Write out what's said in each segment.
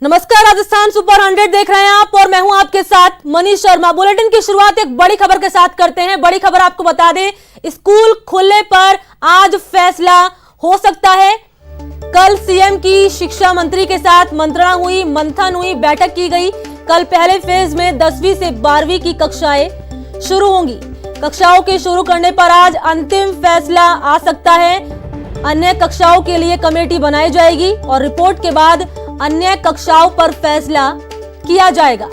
नमस्कार, राजस्थान सुपर 100 देख रहे हैं आप और मैं हूं आपके साथ मनीष शर्मा। बुलेटिन की शुरुआत एक बड़ी खबर के साथ करते हैं। बड़ी खबर आपको बता दें, स्कूल खुलने पर आज फैसला हो सकता है। कल सीएम की शिक्षा मंत्री के साथ मंत्रणा हुई, मंथन हुई, बैठक की गई। कल पहले फेज में 10वीं से 12वीं की कक्षाएं शुरू होंगी। कक्षाओं के शुरू करने पर आज अंतिम फैसला आ सकता है। अन्य कक्षाओं के लिए कमेटी बनाई जाएगी और रिपोर्ट के बाद अन्य कक्षाओं पर फैसला किया जाएगा।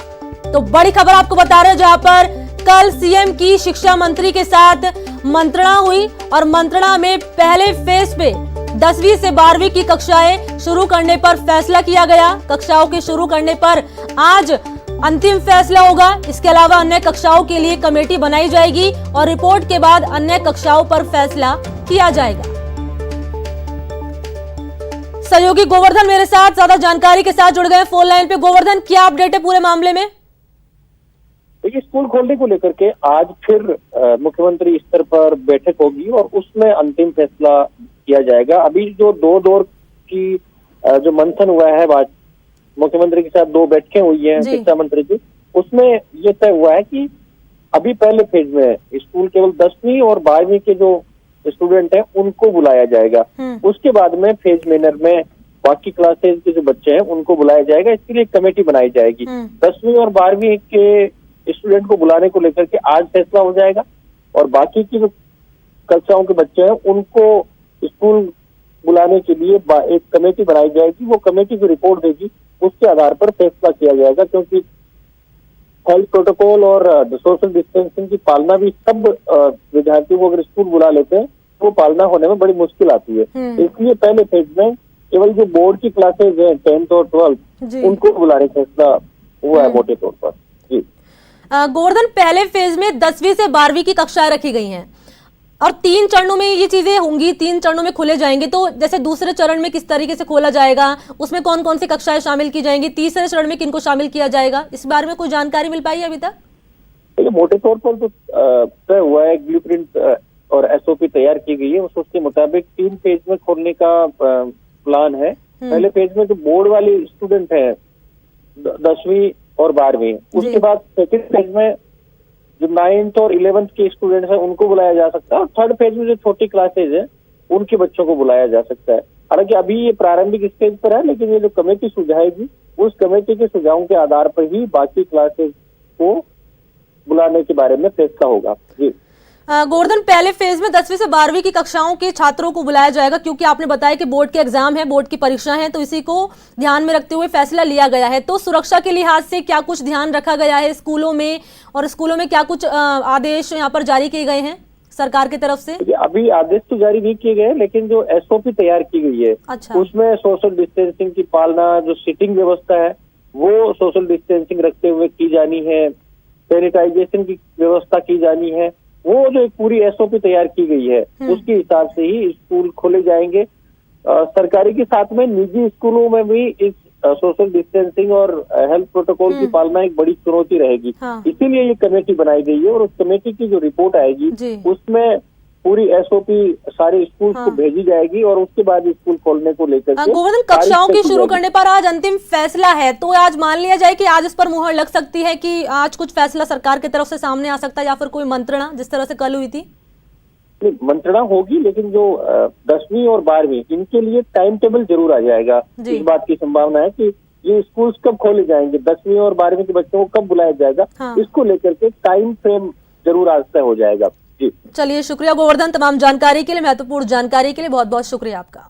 तो बड़ी खबर आपको बता रहे हैं, जहां पर कल सीएम की शिक्षा मंत्री के साथ मंत्रणा हुई और मंत्रणा में पहले फेज पे 10वीं से 12वीं की कक्षाएं शुरू करने पर फैसला किया गया। कक्षाओं के शुरू करने पर आज अंतिम फैसला होगा। इसके अलावा अन्य कक्षाओं के लिए कमेटी बनाई जाएगी और रिपोर्ट के बाद अन्य कक्षाओं पर फैसला किया जाएगा। सहयोगी गोवर्धन मेरे साथ ज्यादा जानकारी के साथ जुड़ गए फोन लाइन पे। गोवर्धन, क्या अपडेट है पूरे मामले में? देखिए, स्कूल खोलने को लेकर के आज फिर मुख्यमंत्री स्तर पर बैठक होगी और उसमें अंतिम फैसला किया जाएगा। अभी जो दो दौर की जो मंथन हुआ है, मुख्यमंत्री के साथ 2 बैठकें हुई हैं शिक्षा मंत्री की, उसमें ये तय हुआ है कि अभी पहले फेज में स्कूल केवल 10वीं और 12वीं के जो स्टूडेंट हैं उनको बुलाया जाएगा। उसके बाद में फेज मैनर में बाकी क्लासेज के जो बच्चे हैं उनको बुलाया जाएगा। इसके लिए कमेटी बनाई जाएगी। 10वीं और 12वीं के स्टूडेंट को बुलाने को लेकर के आज फैसला हो जाएगा और बाकी की जो कक्षाओं के बच्चे हैं उनको स्कूल बुलाने के लिए एक कमेटी बनाई जाएगी। वो कमेटी जो रिपोर्ट देगी उसके आधार पर फैसला किया जाएगा, क्योंकि हेल्थ प्रोटोकॉल और सोशल डिस्टेंसिंग की पालना भी सब विद्यार्थियों को अगर स्कूल बुला लेते हैं तो पालना होने में बड़ी मुश्किल आती है। इसलिए पहले फेज में केवल जो बोर्ड की क्लासेज हैं 10th और 12th उनको बुलाने का फैसला हुआ है मोटे तौर पर। जी गोवर्धन, पहले फेज में 10वीं से 12वीं की कक्षाएं रखी गई हैं और 3 चरणों में ये चीजें होंगी, 3 चरणों में खोले जाएंगे। तो जैसे दूसरे चरण में किस तरीके से खोला जाएगा, उसमें कौन कौन सी कक्षाएं शामिल की जाएंगी, तीसरे चरण में किनको शामिल किया जाएगा, इस बारे में कोई जानकारी मिल पाई है अभी तक? मोटे तौर पर तो तय हुआ है, ब्लूप्रिंट और एसओपी तैयार की गई है। उसके मुताबिक 3 फेज में खोलने का प्लान है। पहले फेज में जो बोर्ड वाले स्टूडेंट है 10वीं और 12वीं, उसके बाद सेकेंड फेज में जो 9th और 11th के स्टूडेंट्स हैं उनको बुलाया जा सकता है और थर्ड फेज में जो छोटी क्लासेज है उनके बच्चों को बुलाया जा सकता है। हालांकि अभी ये प्रारंभिक स्टेज पर है, लेकिन ये जो कमेटी सुझाएगी उस कमेटी के सुझावों के आधार पर ही बाकी क्लासेज को बुलाने के बारे में फैसला होगा। जी गोवर्धन, पहले फेज में 10वीं से 12वीं की कक्षाओं के छात्रों को बुलाया जाएगा, क्योंकि आपने बताया कि बोर्ड के एग्जाम है, बोर्ड की परीक्षा है, तो इसी को ध्यान में रखते हुए फैसला लिया गया है। तो सुरक्षा के लिहाज से क्या कुछ ध्यान रखा गया है स्कूलों में, और स्कूलों में क्या कुछ आदेश यहाँ पर जारी किए गए हैं सरकार की तरफ से? अभी आदेश तो जारी नहीं किए गए, लेकिन जो एसओपी तैयार की गई है उसमें सोशल डिस्टेंसिंग की पालना, जो सीटिंग व्यवस्था है वो सोशल डिस्टेंसिंग रखते हुए की जानी है, सैनिटाइजेशन की व्यवस्था की जानी है। वो जो एक पूरी एसओपी तैयार की गई है उसके हिसाब से ही स्कूल खोले जाएंगे। सरकारी के साथ में निजी स्कूलों में भी इस सोशल डिस्टेंसिंग और हेल्थ प्रोटोकॉल की पालना एक बड़ी चुनौती रहेगी। इसीलिए ये कमेटी बनाई गई है और उस कमेटी की जो रिपोर्ट आएगी उसमें पूरी एसओपी सारे स्कूल को भेजी जाएगी और उसके बाद स्कूल खोलने को लेकर गोवर्धन, कक्षाओं की शुरू करने पर आज अंतिम फैसला है, तो आज मान लिया जाए कि आज इस पर मुहर लग सकती है कि आज कुछ फैसला सरकार की तरफ से सामने आ सकता है, या फिर कोई मंत्रणा जिस तरह से कल हुई थी? मंत्रणा होगी, लेकिन जो 10वीं और 12वीं इनके लिए टाइम टेबल जरूर आ जाएगा। इस बात की संभावना है कि ये स्कूल कब खोले जाएंगे, 10वीं और 12वीं के बच्चों को कब बुलाया जाएगा, इसको लेकर के टाइम फ्रेम जरूर आज तय हो जाएगा। जी चलिए, शुक्रिया गोवर्धन, तमाम जानकारी के लिए, महत्वपूर्ण जानकारी के लिए बहुत बहुत शुक्रिया आपका।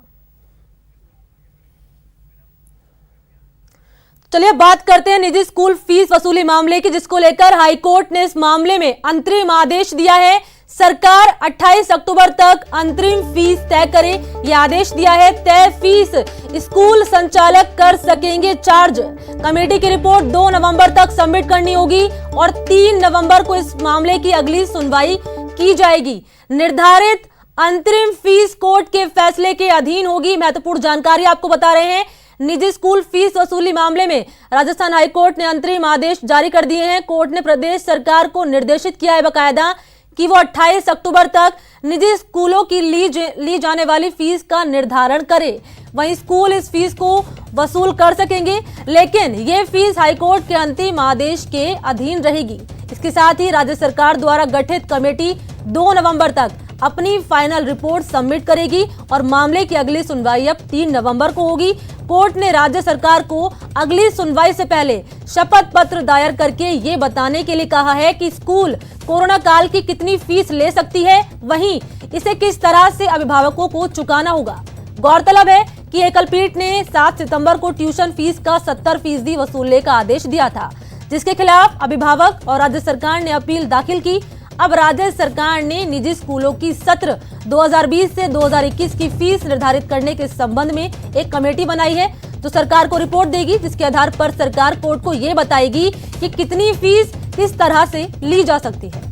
चलिए बात करते हैं निजी स्कूल फीस वसूली मामले की, जिसको लेकर हाईकोर्ट ने इस मामले में अंतरिम आदेश दिया है। सरकार 28 अक्टूबर तक अंतरिम फीस तय करे, यह आदेश दिया है। तय फीस स्कूल संचालक कर सकेंगे चार्ज। कमेटी की रिपोर्ट 2 नवंबर तक सबमिट करनी होगी और 3 नवंबर को इस मामले की अगली सुनवाई की जाएगी। निर्धारित अंतरिम फीस कोर्ट के फैसले के अधीन होगी। महत्वपूर्ण जानकारी आपको बता रहे हैं। निजी स्कूल फीस वसूली मामले में राजस्थान हाईकोर्ट ने अंतरिम आदेश जारी कर दिए हैं। कोर्ट ने प्रदेश सरकार को निर्देशित किया है बकायदा कि वो 28 अक्टूबर तक निजी स्कूलों की ली जाने वाली फीस का निर्धारण करे। वहीं स्कूल इस फीस को वसूल कर सकेंगे, लेकिन ये फीस हाईकोर्ट के अंतिम आदेश के अधीन रहेगी। इसके साथ ही राज्य सरकार द्वारा गठित कमेटी 2 नवंबर तक अपनी फाइनल रिपोर्ट सबमिट करेगी और मामले की अगली सुनवाई अब 3 नवंबर को होगी। कोर्ट ने राज्य सरकार को अगली सुनवाई से पहले शपथ पत्र दायर करके ये बताने के लिए कहा है कि स्कूल कोरोना काल की कितनी फीस ले सकती है, वहीं इसे किस तरह से अभिभावकों को चुकाना होगा। गौरतलब है कि एकलपीठ ने 7 सितंबर को ट्यूशन फीस का 70% वसूलने का आदेश दिया था, जिसके खिलाफ अभिभावक और राज्य सरकार ने अपील दाखिल की। अब राज्य सरकार ने निजी स्कूलों की सत्र 2020 से 2021 की फीस निर्धारित करने के संबंध में एक कमेटी बनाई है, जो सरकार को रिपोर्ट देगी, जिसके आधार पर सरकार कोर्ट को ये बताएगी कि कितनी फीस किस तरह से ली जा सकती है।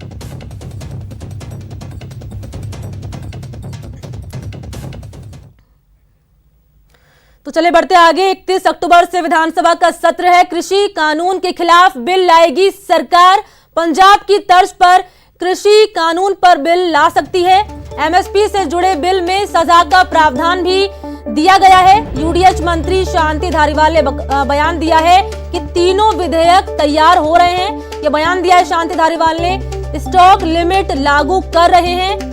तो चले बढ़ते आगे। 31 अक्टूबर से विधानसभा का सत्र है। कृषि कानून के खिलाफ बिल लाएगी सरकार। पंजाब की तर्ज पर कृषि कानून पर बिल ला सकती है। एमएसपी से जुड़े बिल में सजा का प्रावधान भी दिया गया है। यूडीएच मंत्री शांति धारीवाल ने बयान दिया है कि तीनों विधेयक तैयार हो रहे हैं। ये बयान दिया है शांति धारीवाल ने। स्टॉक लिमिट लागू कर रहे हैं।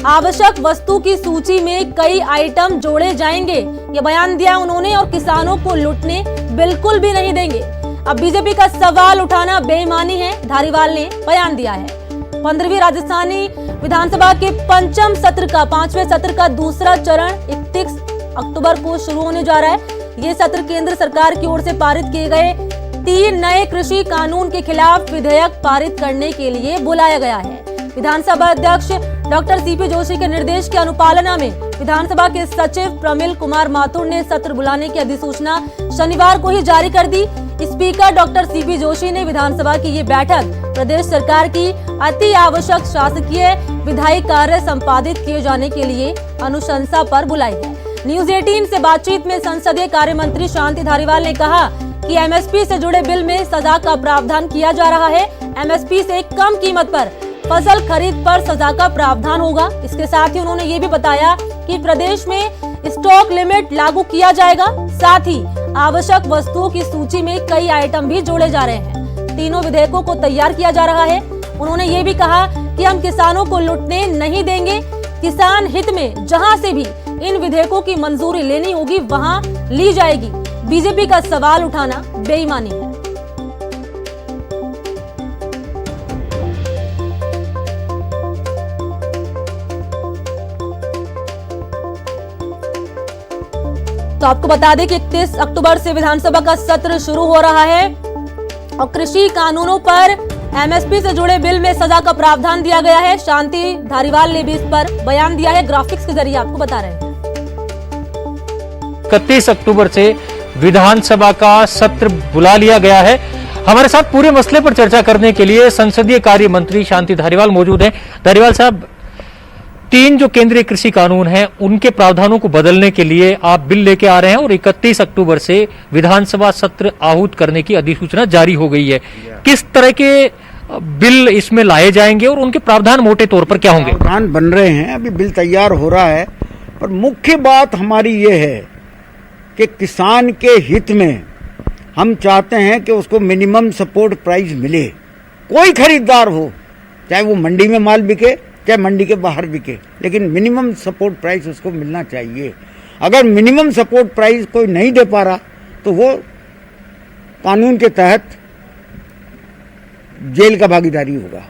आवश्यक वस्तु की सूची में कई आइटम जोड़े जाएंगे, ये बयान दिया उन्होंने। और किसानों को लूटने बिल्कुल भी नहीं देंगे। अब बीजेपी का सवाल उठाना बेईमानी है, धारीवाल ने बयान दिया है। 15वीं राजस्थानी विधानसभा के पंचम सत्र का 5वें सत्र का दूसरा चरण 31 अक्टूबर को शुरू होने जा रहा है। ये सत्र केंद्र सरकार की ओर से पारित किए गए 3 नए कृषि कानून के खिलाफ विधेयक पारित करने के लिए बुलाया गया है। विधानसभा अध्यक्ष डॉक्टर सीपी जोशी के निर्देश की अनुपालना में विधानसभा के सचिव प्रमिल कुमार माथुर ने सत्र बुलाने की अधिसूचना शनिवार को ही जारी कर दी। स्पीकर डॉक्टर सीपी जोशी ने विधानसभा की ये बैठक प्रदेश सरकार की अति आवश्यक शासकीय विधायी कार्य संपादित किए जाने के लिए अनुशंसा पर बुलाई है। न्यूज 18 से बातचीत में संसदीय कार्य मंत्री शांति धारीवाल ने कहा कि एमएसपी से जुड़े बिल में सजा का प्रावधान किया जा रहा है। एमएसपी से कम कीमत पर फसल खरीद पर सजा का प्रावधान होगा। इसके साथ ही उन्होंने ये भी बताया कि प्रदेश में स्टॉक लिमिट लागू किया जाएगा। साथ ही आवश्यक वस्तुओं की सूची में कई आइटम भी जोड़े जा रहे हैं। तीनों विधेयकों को तैयार किया जा रहा है। उन्होंने ये भी कहा कि हम किसानों को लूटने नहीं देंगे। किसान हित में जहां से भी इन विधेयकों की मंजूरी लेनी होगी वहां ली जाएगी। बीजेपी का सवाल उठाना बेईमानी है। तो आपको बता दें कि 31 अक्टूबर से विधानसभा का सत्र शुरू हो रहा है और कृषि कानूनों पर एमएसपी से जुड़े बिल में सजा का प्रावधान दिया गया है। शांति धारीवाल ने भी इस पर बयान दिया है, ग्राफिक्स के जरिए आपको बता रहे हैं। 31 अक्टूबर से विधानसभा का सत्र बुला लिया गया है। हमारे साथ पूरे मसले पर चर्चा करने के लिए संसदीय कार्य मंत्री शांति धारीवाल मौजूद हैं। धारीवाल साहब, 3 जो केंद्रीय कृषि कानून हैं उनके प्रावधानों को बदलने के लिए आप बिल लेके आ रहे हैं और 31 अक्टूबर से विधानसभा सत्र आहूत करने की अधिसूचना जारी हो गई है। किस तरह के बिल इसमें लाए जाएंगे और उनके प्रावधान मोटे तौर पर क्या होंगे? प्रावधान बन रहे हैं, अभी बिल तैयार हो रहा है, पर मुख्य बात हमारी ये है कि किसान के हित में हम चाहते हैं कि उसको मिनिमम सपोर्ट प्राइस मिले। कोई खरीदार हो, चाहे वो मंडी में माल बिके चाहे मंडी के बाहर बिके, लेकिन मिनिमम सपोर्ट प्राइस उसको मिलना चाहिए। अगर मिनिमम सपोर्ट प्राइस कोई नहीं दे पा रहा तो वो कानून के तहत जेल का भागीदारी होगा,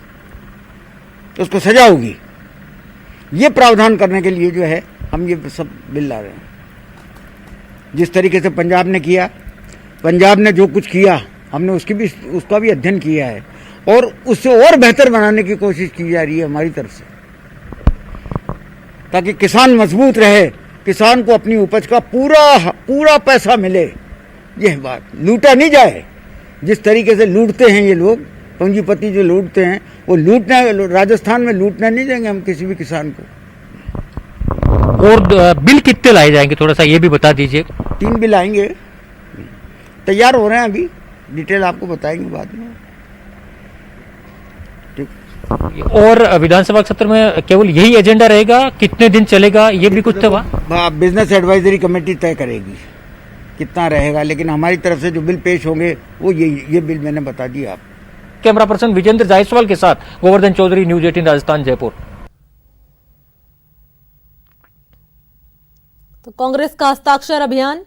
तो उसको सजा होगी। ये प्रावधान करने के लिए जो है हम ये सब बिल ला रहे हैं। जिस तरीके से पंजाब ने किया, पंजाब ने जो कुछ किया हमने उसका भी अध्ययन किया है और उससे और बेहतर बनाने की कोशिश की जा रही है हमारी तरफ से, ताकि किसान मजबूत रहे, किसान को अपनी उपज का पूरा पैसा मिले। यह बात लूटा नहीं जाए। जिस तरीके से लूटते हैं ये लोग, पूंजीपति जो लूटते हैं, वो लूटना, राजस्थान में लूटना नहीं देंगे हम किसी भी किसान को। और बिल कितने लाए जाएंगे, थोड़ा सा ये भी बता दीजिए। 3 बिल आएंगे, तैयार हो रहे हैं, अभी डिटेल आपको बताएंगे बाद में। ठीक। और विधानसभा सत्र में केवल यही एजेंडा रहेगा, कितने दिन चलेगा ये भी कुछ तो बिजनेस एडवाइजरी कमेटी तय करेगी कितना रहेगा, लेकिन हमारी तरफ से जो बिल पेश होंगे वो ये बिल मैंने बता दिया आप। कैमरा पर्सन विजेंद्र जायसवाल के साथ गोवर्धन चौधरी, न्यूज 18 राजस्थान, जयपुर। तो कांग्रेस का हस्ताक्षर अभियान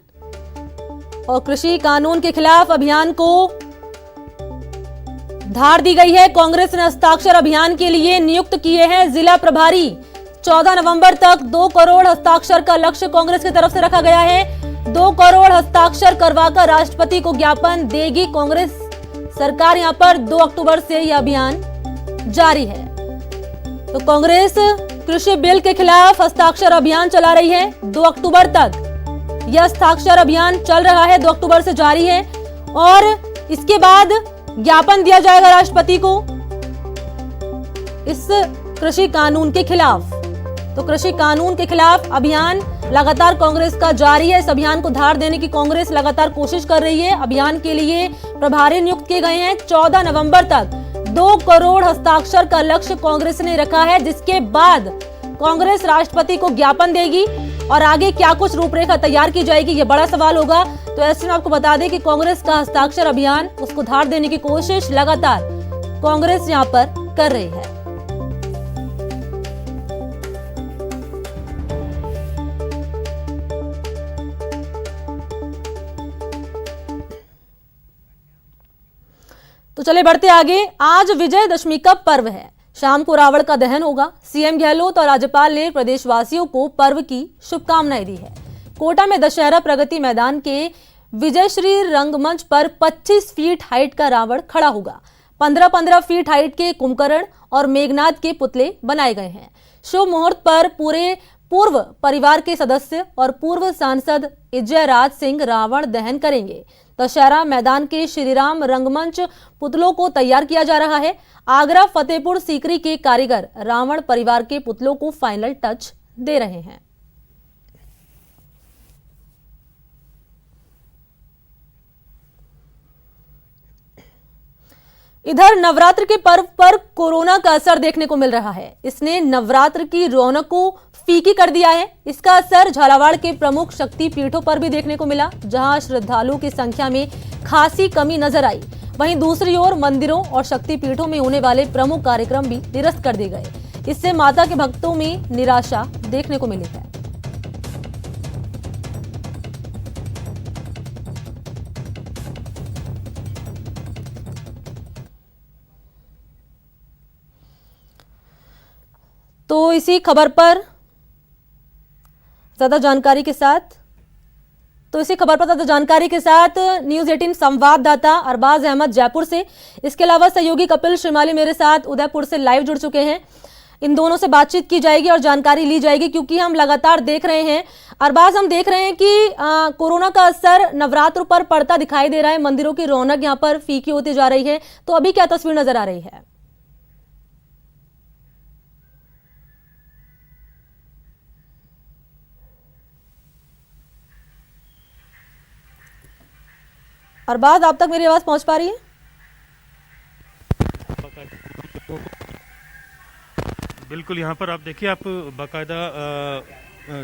और कृषि कानून के खिलाफ अभियान को धार दी गई है। कांग्रेस ने हस्ताक्षर अभियान के लिए नियुक्त किए हैं जिला प्रभारी। 14 नवंबर तक 2 करोड़ हस्ताक्षर का लक्ष्य कांग्रेस की तरफ से रखा गया है। 2 करोड़ हस्ताक्षर करवाकर राष्ट्रपति को ज्ञापन देगी कांग्रेस सरकार। यहां पर 2 अक्टूबर से यह अभियान जारी है। तो कांग्रेस कृषि बिल के खिलाफ हस्ताक्षर अभियान चला रही है 2 अक्टूबर तक। यह हस्ताक्षर अभियान चल रहा है, 2 अक्टूबर से जारी है और इसके बाद ज्ञापन दिया जाएगा राष्ट्रपति को इस कृषि कानून के खिलाफ। तो कृषि कानून के खिलाफ अभियान लगातार कांग्रेस का जारी है। इस अभियान को धार देने की कांग्रेस लगातार कोशिश कर रही है। अभियान के लिए प्रभारी नियुक्त किए गए हैं। 14 नवंबर तक 2 करोड़ हस्ताक्षर का लक्ष्य कांग्रेस ने रखा है, जिसके बाद कांग्रेस राष्ट्रपति को ज्ञापन देगी और आगे क्या कुछ रूपरेखा तैयार की जाएगी ये बड़ा सवाल होगा। तो ऐसे में आपको बता दें कि कांग्रेस का हस्ताक्षर अभियान उसको धार देने की कोशिश लगातार कांग्रेस यहां पर कर रही है। तो चले बढ़ते आगे। आज विजयदशमी का पर्व है। शाम को रावण का दहन होगा। सीएम गहलोत और राज्यपाल ने प्रदेशवासियों को पर्व की शुभकामनाएं दी है। कोटा में दशहरा प्रगति मैदान के विजयश्री रंगमंच पर 25 फीट हाइट का रावण खड़ा होगा। 15-15 फीट हाइट के कुंभकर्ण और मेघनाथ के पुतले बनाए गए हैं। शुभ मुहूर्त पर पूर्व परिवार के सदस्य और पूर्व सांसद इजयराज सिंह रावण दहन करेंगे। दशहरा मैदान के श्रीराम रंगमंच पुतलों को तैयार किया जा रहा है। आगरा फतेहपुर सीकरी के कारीगर रावण परिवार के पुतलों को फाइनल टच दे रहे हैं। इधर नवरात्र के पर्व पर कोरोना का असर देखने को मिल रहा है। इसने नवरात्र की रौनक को फीकी कर दिया है। इसका असर झालावाड़ के प्रमुख शक्ति पीठों पर भी देखने को मिला, जहां श्रद्धालुओं की संख्या में खासी कमी नजर आई। वहीं दूसरी ओर मंदिरों और शक्ति पीठों में होने वाले प्रमुख कार्यक्रम भी निरस्त कर दिए गए। इससे माता के भक्तों में निराशा देखने को मिली है। तो इसी खबर पर ज्यादा जानकारी के साथ न्यूज 18 संवाददाता अरबाज अहमद जयपुर से, इसके अलावा सहयोगी कपिल श्रीमाली मेरे साथ उदयपुर से लाइव जुड़ चुके हैं। इन दोनों से बातचीत की जाएगी और जानकारी ली जाएगी, क्योंकि हम लगातार देख रहे हैं अरबाज, हम देख रहे हैं कि कोरोना का असर नवरात्र पर पड़ता दिखाई दे रहा है। मंदिरों की रौनक यहाँ पर फीकी होती जा रही है। तो अभी क्या तस्वीर नजर आ रही है? अरबाज, आप तक मेरी आवाज पहुंच पा रही है? बिल्कुल, यहाँ पर आप देखिए, आप बाकायदा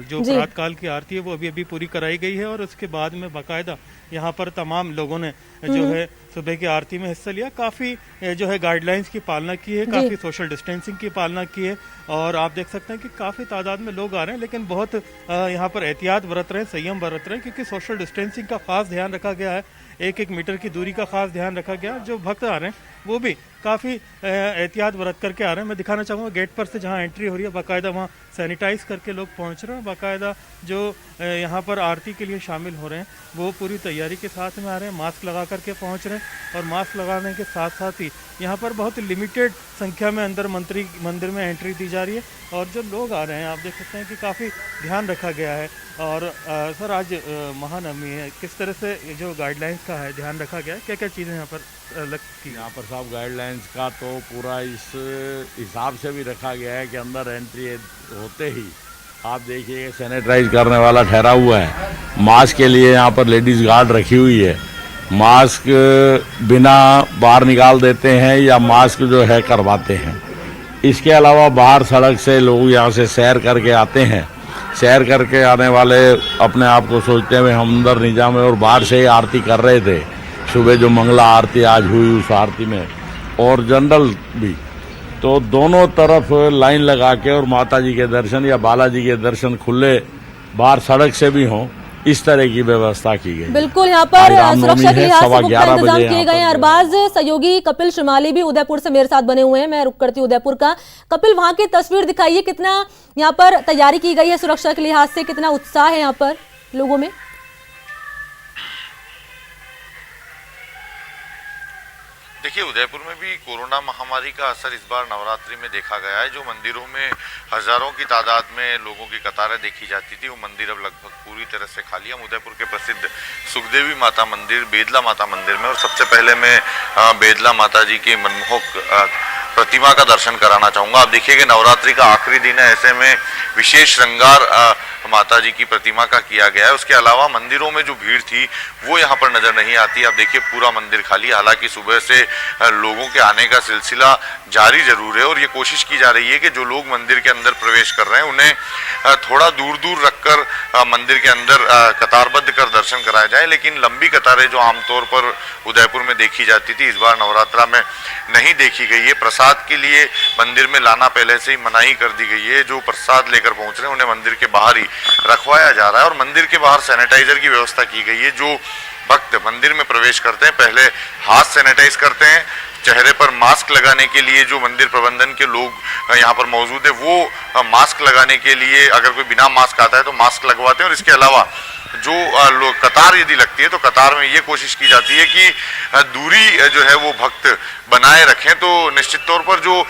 जो प्रातः काल की आरती है वो अभी पूरी कराई गई है और उसके बाद में बाकायदा यहाँ पर तमाम लोगों ने जो है सुबह की आरती में हिस्सा लिया। काफी जो है गाइडलाइंस की पालना की है, काफी सोशल डिस्टेंसिंग की पालना की है और आप देख सकते हैं कि काफी तादाद में लोग आ रहे हैं, लेकिन बहुत यहाँ पर एहतियात बरत रहे हैं, संयम बरत रहे हैं, क्योंकि सोशल डिस्टेंसिंग का खास ध्यान रखा गया है। 1-1 मीटर की दूरी का खास ध्यान रखा गया। जो भक्त आ रहे हैं वो भी काफ़ी एहतियात बरत करके आ रहे हैं। मैं दिखाना चाहूँगा गेट पर से जहाँ एंट्री हो रही है, बाकायदा वहाँ सैनिटाइज करके लोग पहुँच रहे हैं। बाकायदा जो यहाँ पर आरती के लिए शामिल हो रहे हैं वो पूरी तैयारी के साथ में आ रहे हैं, मास्क लगा करके पहुँच रहे हैं और मास्क लगाने के साथ साथ ही यहाँ पर बहुत लिमिटेड संख्या में अंदर मंदिर में एंट्री दी जा रही है और जो लोग आ रहे हैं आप देख सकते हैं कि काफ़ी ध्यान रखा गया है। और सर, आज महानवमी है, किस तरह से जो गाइडलाइंस का है ध्यान रखा गया है, क्या क्या चीज़ें यहाँ पर अलग की? यहाँ पर साहब गाइडलाइंस का तो पूरा इस हिसाब से भी रखा गया है कि अंदर एंट्री होते ही आप देखिए सैनिटाइज करने वाला ठहरा हुआ है। मास्क के लिए यहाँ पर लेडीज़ गार्ड रखी हुई है। मास्क बिना बाहर निकाल देते हैं या मास्क जो है करवाते हैं। इसके अलावा बाहर सड़क से लोग यहाँ से सैर करके आते हैं। सैर करके आने वाले अपने आप को सोचते हुए हम अंदर नहीं जाए और बाहर से ही आरती कर रहे थे। सुबह जो मंगला आरती आज हुई उस आरती में और जनरल भी, तो दोनों तरफ लाइन लगा के और माता जी के दर्शन या बालाजी के दर्शन खुले बाहर सड़क से भी हों, इस तरह की व्यवस्था की गई। बिल्कुल, यहाँ पर सुरक्षा के लिहाज से पुख्ता 11:15 इंतजाम बजे किए गए हैं। अरबाज सहयोगी कपिल श्रीमाली भी उदयपुर से मेरे साथ बने हुए हैं। मैं रुक करती हूँ उदयपुर का। कपिल, वहां की तस्वीर दिखाइए, कितना यहाँ पर तैयारी की गई है सुरक्षा के लिहाज से, कितना उत्साह है यहाँ पर लोगों में? देखिए, उदयपुर में भी कोरोना महामारी का असर इस बार नवरात्रि में देखा गया है। जो मंदिरों में हजारों की तादाद में लोगों की कतारें देखी जाती थी, वो मंदिर अब लगभग पूरी तरह से खाली। हम उदयपुर के प्रसिद्ध सुखदेवी माता मंदिर, बेदला माता मंदिर में, और सबसे पहले मैं बेदला माता जी की मनमोहक प्रतिमा का दर्शन कराना चाहूँगा। आप देखिए कि नवरात्रि का आखिरी दिन है, ऐसे में विशेष श्रृंगार माता जी की प्रतिमा का किया गया है। उसके अलावा मंदिरों में जो भीड़ थी वो यहाँ पर नजर नहीं आती। आप देखिए पूरा मंदिर खाली। हालांकि सुबह से लोगों के आने का सिलसिला जारी जरूर है और ये कोशिश की जा रही है कि जो लोग मंदिर के अंदर प्रवेश कर रहे हैं उन्हें थोड़ा दूर दूर रखकर मंदिर के अंदर कतारबद्ध कर दर्शन कराया जाए। लेकिन लंबी कतारें जो आमतौर पर उदयपुर में देखी जाती थी, इस बार नवरात्रा में नहीं देखी गई है। प्रसाद के लिए मंदिर में लाना पहले से ही मनाही कर दी गई है। जो प्रसाद लेकर पहुंच रहे हैं उन्हें मंदिर के बाहर ही रखवाया जा रहा है और मंदिर के बाहर सैनिटाइजर की व्यवस्था की गई है। जो भक्त मंदिर में प्रवेश करते हैं पहले हाथ सैनिटाइज करते हैं, चेहरे पर मास्क लगाने के लिए जो मंदिर प्रबंधन के लोग यहाँ पर मौजूद है वो मास्क लगाने के लिए, अगर कोई बिना मास्क आता है तो मास्क लगवाते हैं। और इसके अलावा जो लोग कतार यदि लगती है तो कतार में ये कोशिश की जाती है कि दूरी जो है वो भक्त बनाए रखें। तो निश्चित तौर पर जो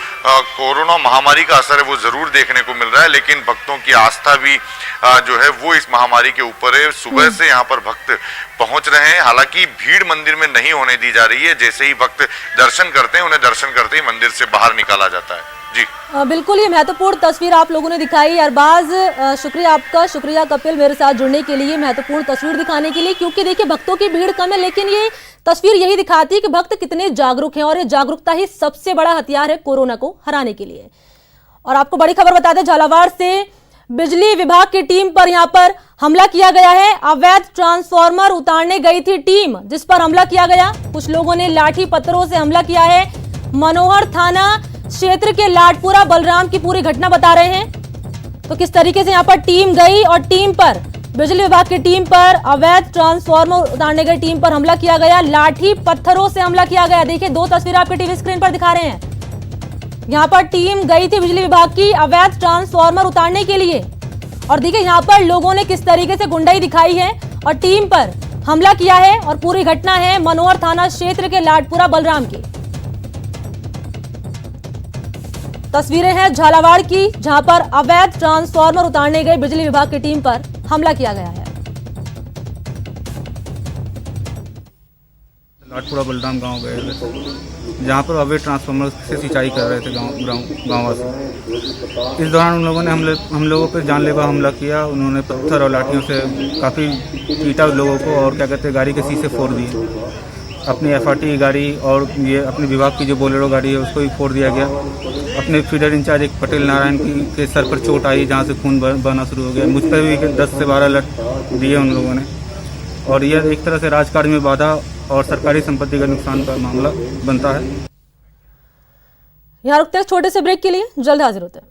कोरोना महामारी का असर है वो जरूर देखने को मिल रहा है, लेकिन भक्तों की आस्था भी जो है वो इस महामारी के ऊपर है। सुबह से यहाँ पर भक्त पहुंच रहे हैं। हालांकि भीड़ मंदिर में नहीं होने दी जा रही है। जैसे ही भक्त दर्शन करते हैं उन्हें दर्शन करते ही मंदिर से बाहर निकाला जाता है। जी बिल्कुल, ये महत्वपूर्ण तस्वीर आप लोगों ने दिखाई। अरबाज, शुक्रिया आपका, शुक्रिया कपिल मेरे साथ जुड़ने के लिए, महत्वपूर्ण तस्वीर दिखाने के लिए। क्योंकि देखिए भक्तों की भीड़ कम है, लेकिन ये तस्वीर यही दिखाती है कि भक्त कितने जागरूक हैं और ये जागरूकता ही सबसे बड़ा हथियार है कोरोना को हराने के लिए। और आपको बड़ी खबर बता दें, झालावाड़ से बिजली विभाग की टीम पर यहां पर हमला किया गया है। अवैध ट्रांसफार्मर उतारने गई थी टीम, जिस पर हमला किया गया। कुछ लोगों ने लाठी पत्थरों से हमला किया है। मनोहर थाना क्षेत्र के लाडपुरा बलराम की पूरी घटना बता रहे हैं। तो किस तरीके से यहां पर टीम गई और टीम पर, बिजली विभाग की टीम पर, अवैध ट्रांसफार्मर उतारने गई टीम पर हमला किया गया, लाठी पत्थरों से हमला किया गया। देखिए दो तस्वीर आपके टीवी स्क्रीन पर दिखा रहे हैं। यहाँ पर टीम गई थी बिजली विभाग की अवैध ट्रांसफार्मर उतारने के लिए और देखिए यहाँ पर लोगों ने किस तरीके से गुंडाई दिखाई है और टीम पर हमला किया है। और पूरी घटना है मनोहर थाना क्षेत्र के लाडपुरा बलराम की। तस्वीरें हैं झालावाड़ की, जहां पर अवैध ट्रांसफार्मर उतारने गई बिजली विभाग की टीम पर हमला किया गया है। लाडपुरा बलराम गांव गए थे, जहां पर अवैध ट्रांसफार्मर से सिंचाई कर रहे थे गाँववासी। इस दौरान उन लोगों ने हम लोगों पर जानलेवा हमला किया। उन्होंने पत्थर और लाठियों से काफ़ी पीटा लोगों को और क्या कहते हैं गाड़ी के शीशे फोड़ दिए। अपनी FRT गाड़ी और ये अपने विभाग की जो बोलेरो गाड़ी है उसको भी फोड़ दिया गया। अपने फीडर इंचार्ज एक पटेल नारायण के सर पर चोट आई, जहाँ से खून बहना शुरू हो गया। मुझ पर भी 10 से 12 लट दिए उन लोगों ने और यह एक तरह से राजकार्य में बाधा और सरकारी संपत्ति का नुकसान का मामला बनता है। यहाँ रुकते हैं छोटे से ब्रेक के लिए, जल्द हाजिर होते हैं।